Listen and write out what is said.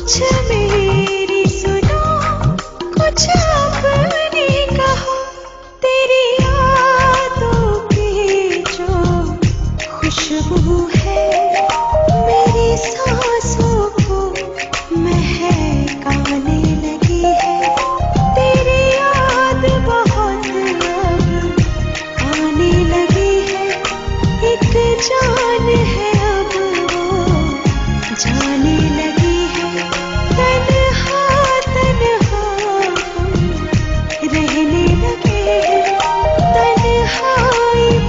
कुछ मेरी सुनो, कुछ अपनी कहो। तेरी यादों की जो खुशबू है मेरी सांसों को महकाने लगी है। तेरी याद बहुत अब आने लगी है। एक जान है अब वो जाने लगी है। तन्हा तन्हा हम रहने लगे हैं। तन्हाई